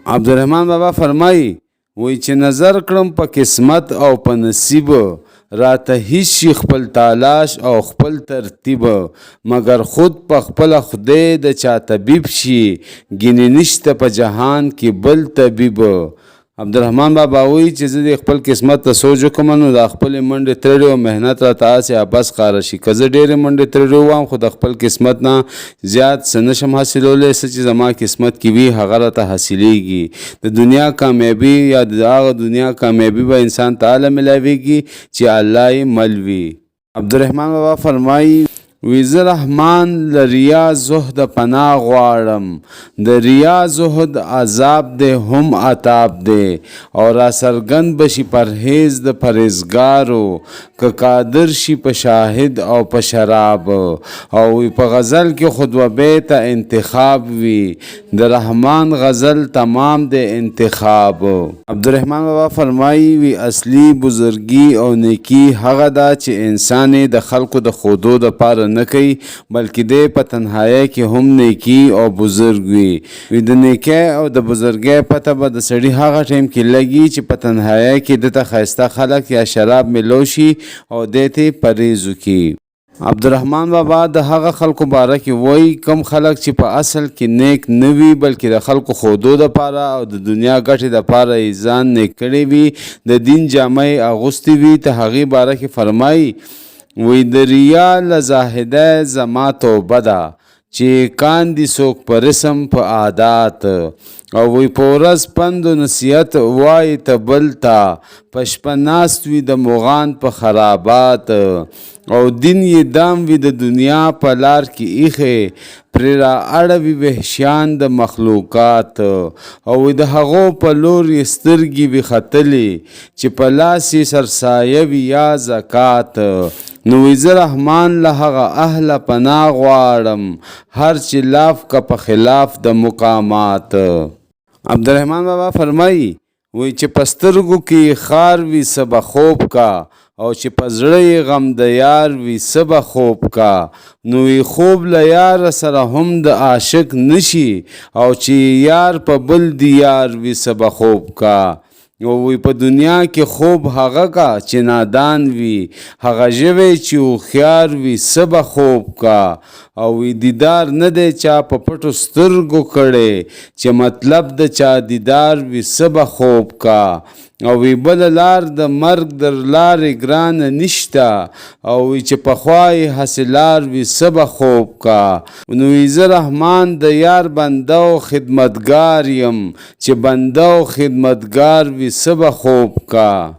عبدالرحمن بابا فرمایي وی چې نظر کړم په قسمت او په نصیب راته هیڅ شي خپل تالاش او خپل ترتیب مگر خود په خپل خدای د چا طبیب شي ګینې نشته په جهان کې بل طبیب. عبدالرحمن بابا وی چې زه د خپل قسمت ته سوچ وکم نو د خپلې منډې ترړې او محنت راته هسې عبس ښکاره شي. که زه ډېرې منډې ترړې ووایم خو د خپل قسمت نه زیات څه نشم حاصلولی، څه چې زما قسمت کې وي هغه راته حاصلیږي. د دنیا کامیابي یا د هغه دنیا کامیابي به انسان ته هله ملاویږي چې الله یې مل وي. عبدالرحمن بابا فرمایي وی زه رحمان له ریا زهد پناه غواړم، د ریا زهد عذاب دی هم عتاب دی او را څرګند بشي پرهیز د پرهیزګارو که قادر شي په شاهد او په شراب او په غزل کې خود و بیت انتخاب وي د رحمان غزل تمام د انتخاب. عبدالرحمن بابا فرمایي وی اصلي بزرګي او نیکی هغه ده چې انسان د خلکو د خودو د پاره نه کوي بلکې دی په تنهایی کې هم نیکی او بزرګ وي. وی د نیکی او د بزرګۍ پته به د سړي هغه ټیم کې لګي چې په تنهایی کې دته ښایسته خلک یا شراب میلو شي او دی ته پرهیز وکړي. عبدالرحمن بابا د هغه خلکو باره کې وایي کم خلک چې په اصل کې نیک نه وي بلکې د خلکو خودو دپاره او د دنیا ګټې دپاره یې ځان نیک کړی وي، د دین جامه یې اغوستې وي، ته هغې باره کې فرمایي وی د ریا له زاهده زما توبه ده چې کاندي څوک په رسم په عادات او وی په ورځ پند و نصیحت وایي ته بل ته په شپه ناست وي د مغان په خرابات او دین یې دام وي د دنیا په لار کې ایښې پرې را اړوي وحشیان د مخلوقات او د هغو په لور یې سترګې وي ختلې چې په لاس یې سرسایه وي یا زکات. نو وی زه رحمان له هغه اهله پناه غواړم هر چې لاف که په خلاف د مقامات. عبدالرحمن بابا فرمایي وی چې په سترګو کې خار وي څه به خوب کا او چې په زړه یې غم د یار وي څه به خوب کا. نو وی خوب له یار سره هم د عاشق نشي او چې یار په بل دیار وي څه به خوب کا. او وی په دنیا کې خوب هغه کا چې نادان وي، هغه ژوی چې هوښیار وي څه به خوب کا. او وی دیدار نه دی چا په پټو سترګو کړی چې مطلب د چا دیدار وي څه به خوب کا. او وی بل لار د مرګ در لارې ګرانه نشته او وی چې پخوا یې حاصلار وي څه به خوب کا. نو وی زه رحمان د یار بنده او خدمتګار یم چې بنده او خدمتګار وي څه به خوب کا.